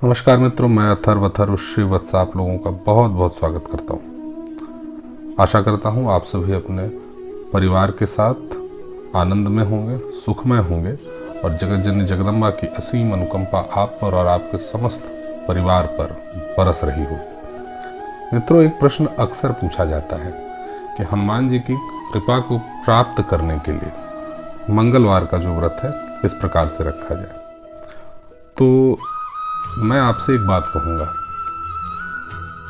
नमस्कार मित्रों, मैं अथर्व श्रीवत्स आप लोगों का बहुत बहुत स्वागत करता हूँ। आशा करता हूँ आप सभी अपने परिवार के साथ आनंद में होंगे, सुखमय होंगे और जगत जननी जगदम्बा की असीम अनुकंपा आप पर और आपके समस्त परिवार पर बरस रही हो। मित्रों, एक प्रश्न अक्सर पूछा जाता है कि हनुमान जी की कृपा को प्राप्त करने के लिए मंगलवार का जो व्रत है किस प्रकार से रखा जाए। तो मैं आपसे एक बात कहूँगा,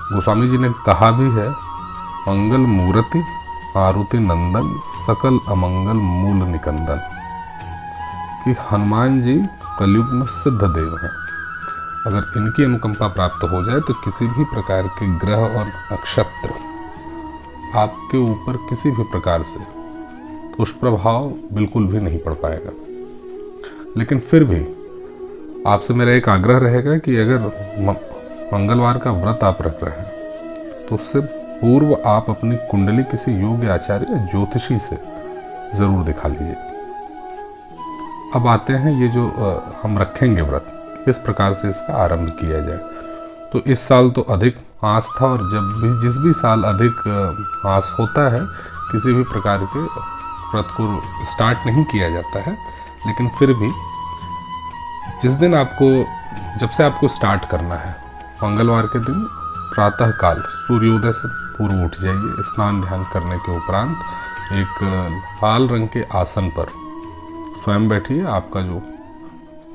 गोस्वामी जी ने कहा भी है, मंगल मूर्ति आरुति नंदन सकल अमंगल मूल निकंदन, कि हनुमान जी कलयुग में सिद्ध देव हैं। अगर इनकी अनुकंपा प्राप्त हो जाए तो किसी भी प्रकार के ग्रह और नक्षत्र आपके ऊपर किसी भी प्रकार से दुष्प्रभाव बिल्कुल भी नहीं पड़ पाएगा। लेकिन फिर भी आपसे मेरा एक आग्रह रहेगा कि अगर मंगलवार का व्रत आप रख रहे हैं तो उससे पूर्व आप अपनी कुंडली किसी योग्य आचार्य या ज्योतिषी से ज़रूर दिखा लीजिए। अब आते हैं ये जो हम रखेंगे व्रत, किस प्रकार से इसका आरंभ किया जाए। तो इस साल तो अधिक आस था और जब भी जिस भी साल अधिक आस होता है किसी भी प्रकार के व्रत को स्टार्ट नहीं किया जाता है। लेकिन फिर भी जिस दिन जब से आपको स्टार्ट करना है, मंगलवार के दिन प्रातः काल सूर्योदय से पूर्व उठ जाइए। स्नान ध्यान करने के उपरांत एक लाल रंग के आसन पर स्वयं बैठिए। आपका जो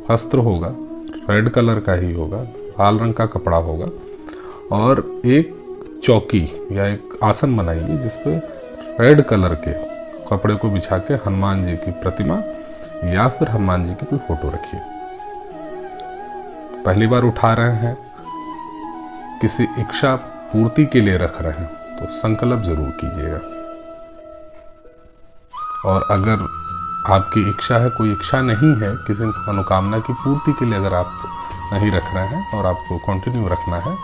वस्त्र होगा रेड कलर का ही होगा, लाल रंग का कपड़ा होगा और एक चौकी या एक आसन बनाइए जिस पे रेड कलर के कपड़े को बिछा के हनुमान जी की प्रतिमा या फिर हनुमान जी की कोई फोटो रखिए। पहली बार उठा रहे हैं, किसी इच्छा पूर्ति के लिए रख रहे हैं तो संकल्प जरूर कीजिएगा। और अगर आपकी इच्छा है, कोई इच्छा नहीं है, किसी मनोकामना की पूर्ति के लिए अगर आप नहीं रख रहे हैं और आपको कंटिन्यू रखना है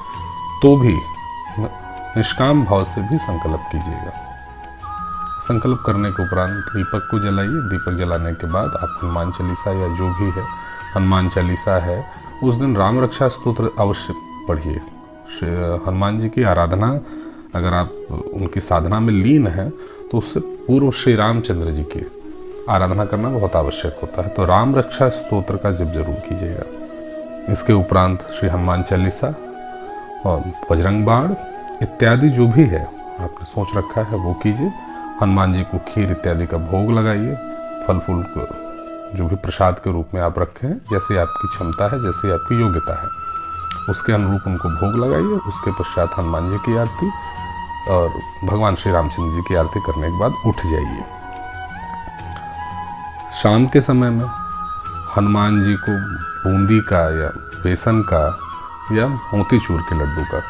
तो भी निष्काम भाव से भी संकल्प कीजिएगा। संकल्प करने के उपरांत दीपक को जलाइए। दीपक जलाने के बाद आप हनुमान चालीसा या जो भी है हनुमान चालीसा है, उस दिन राम रक्षा स्तोत्र अवश्य पढ़िए। हनुमान जी की आराधना, अगर आप उनकी साधना में लीन हैं तो उससे पूर्व श्री रामचंद्र जी की आराधना करना बहुत आवश्यक होता है। तो राम रक्षा स्तोत्र का जप जरूर कीजिएगा। इसके उपरांत श्री हनुमान चालीसा और बजरंग बाण इत्यादि जो भी है आपने सोच रखा है वो कीजिए। हनुमान जी को खीर इत्यादि का भोग लगाइए। फल फूल को जो भी प्रसाद के रूप में आप रखें, जैसे आपकी क्षमता है, जैसे आपकी योग्यता है, उसके अनुरूप उनको भोग लगाइए। उसके पश्चात हनुमान जी की आरती और भगवान श्री रामचंद्र जी की आरती करने के बाद उठ जाइए। शाम के समय में हनुमान जी को बूंदी का या बेसन का या मोतीचूर के लड्डू का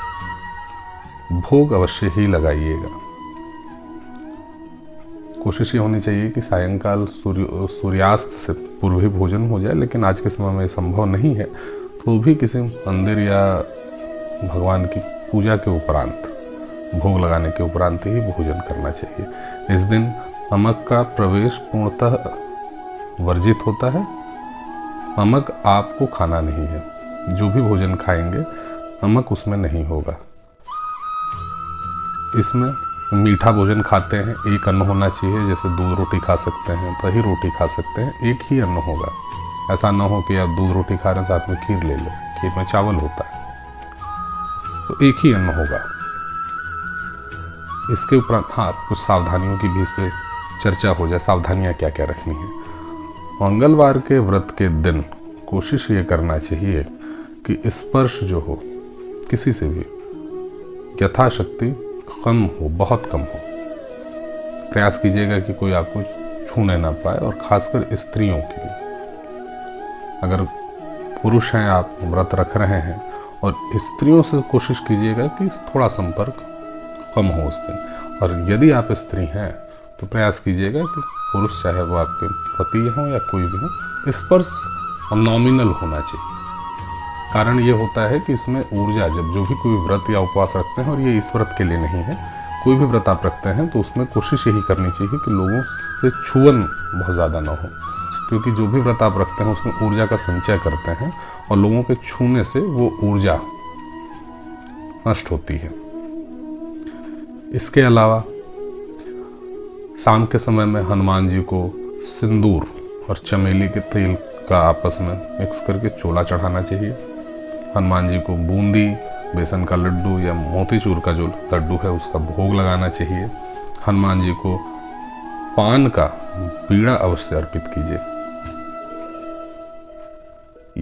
भोग अवश्य ही लगाइएगा। कोशिश ये होनी चाहिए कि सायंकाल सूर्यास्त से पूर्व ही भोजन हो जाए, लेकिन आज के समय में संभव नहीं है तो भी किसी मंदिर या भगवान की पूजा के उपरांत, भोग लगाने के उपरांत ही भोजन करना चाहिए। इस दिन नमक का प्रवेश पूर्णतः वर्जित होता है। नमक आपको खाना नहीं है। जो भी भोजन खाएंगे नमक उसमें नहीं होगा। इसमें मीठा भोजन खाते हैं, एक अन्न होना चाहिए। जैसे 2 रोटी खा सकते हैं तो ही रोटी खा सकते हैं, एक ही अन्न होगा। ऐसा न हो कि आप 2 रोटी खा रहे हैं साथ में खीर ले लो, खीर में चावल होता है, तो एक ही अन्न होगा। इसके उपरांत हाँ, कुछ सावधानियों की भी इस पर चर्चा हो जाए। सावधानियाँ क्या क्या रखनी है। मंगलवार के व्रत के दिन कोशिश ये करना चाहिए कि स्पर्श जो हो किसी से भी यथाशक्ति कम हो, बहुत कम हो। प्रयास कीजिएगा कि कोई आपको छूने ना पाए, और खासकर स्त्रियों के लिए। अगर पुरुष हैं, आप व्रत रख रहे हैं, और स्त्रियों से कोशिश कीजिएगा कि थोड़ा संपर्क कम हो उस दिन। और यदि आप स्त्री हैं तो प्रयास कीजिएगा कि पुरुष, चाहे वो आपके पति हों या कोई भी हो, स्पर्श नॉमिनल होना चाहिए। कारण ये होता है कि इसमें ऊर्जा, जब जो भी कोई व्रत या उपवास रखते हैं, और ये इस व्रत के लिए नहीं है, कोई भी व्रत आप रखते हैं तो उसमें कोशिश यही करनी चाहिए कि लोगों से छुअन बहुत ज़्यादा ना हो। क्योंकि जो भी व्रत आप रखते हैं उसमें ऊर्जा का संचय करते हैं और लोगों के छूने से वो ऊर्जा नष्ट होती है। इसके अलावा शाम के समय में हनुमान जी को सिंदूर और चमेली के तेल का आपस में मिक्स करके चोला चढ़ाना चाहिए। हनुमान जी को बूंदी, बेसन का लड्डू या मोतीचूर का जो लड्डू है उसका भोग लगाना चाहिए। हनुमान जी को पान का बीड़ा अवश्य अर्पित कीजिए।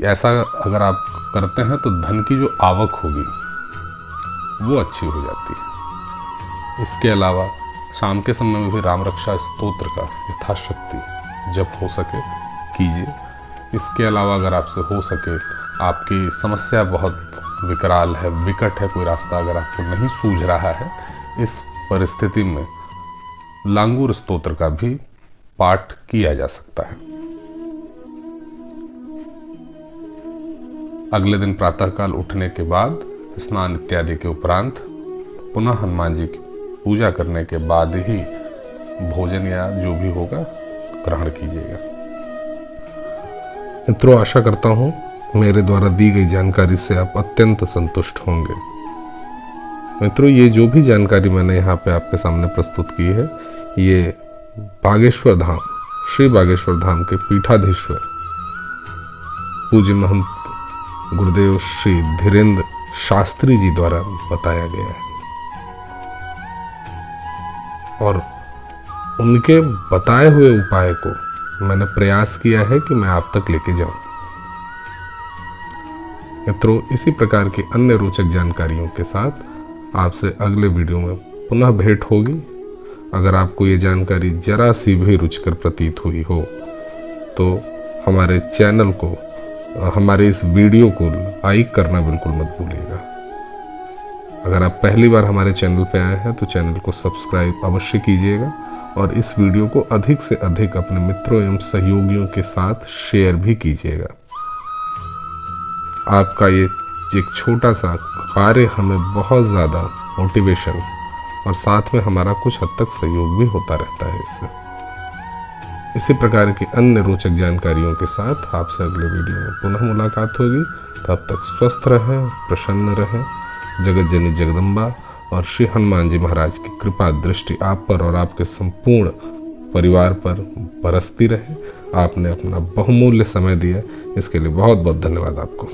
ऐसा अगर आप करते हैं तो धन की जो आवक होगी वो अच्छी हो जाती है। इसके अलावा शाम के समय में भी राम रक्षा स्तोत्र का यथाशक्ति जब हो सके कीजिए। इसके अलावा अगर आपसे हो सके, आपकी समस्या बहुत विकराल है, विकट है, कोई रास्ता अगर आपको नहीं सूझ रहा है, इस परिस्थिति में लांगूर स्तोत्र का भी पाठ किया जा सकता है। अगले दिन प्रातःकाल उठने के बाद स्नान इत्यादि के उपरांत पुनः हनुमान जी की पूजा करने के बाद ही भोजन या जो भी होगा ग्रहण कीजिएगा। मित्रों, आशा करता हूं मेरे द्वारा दी गई जानकारी से आप अत्यंत संतुष्ट होंगे। मित्रों, ये जो भी जानकारी मैंने यहाँ पे आपके सामने प्रस्तुत की है, ये बागेश्वर धाम, श्री बागेश्वर धाम के पीठाधीश्वर पूज्य महंत गुरुदेव श्री धीरेन्द्र शास्त्री जी द्वारा बताया गया है और उनके बताए हुए उपाय को मैंने प्रयास किया है कि मैं आप तक लेके जाऊं। मित्रों, इसी प्रकार की अन्य रोचक जानकारियों के साथ आपसे अगले वीडियो में पुनः भेंट होगी। अगर आपको ये जानकारी जरा सी भी रुचिकर प्रतीत हुई हो तो हमारे चैनल को, हमारे इस वीडियो को लाइक करना बिल्कुल मत भूलिएगा। अगर आप पहली बार हमारे चैनल पर आए हैं तो चैनल को सब्सक्राइब अवश्य कीजिएगा और इस वीडियो को अधिक से अधिक अपने मित्रों एवं सहयोगियों के साथ शेयर भी कीजिएगा। आपका ये एक छोटा सा कार्य हमें बहुत ज़्यादा मोटिवेशन और साथ में हमारा कुछ हद तक सहयोग भी होता रहता है इससे। इसी प्रकार की अन्य रोचक जानकारियों के साथ आपसे अगले वीडियो में पुनः मुलाकात होगी। तब तक स्वस्थ रहें, प्रसन्न रहें। जगत जननी जगदम्बा और श्री हनुमान जी महाराज की कृपा दृष्टि आप पर और आपके संपूर्ण परिवार पर बरसती रहे। आपने अपना बहुमूल्य समय दिया, इसके लिए बहुत बहुत धन्यवाद आपको।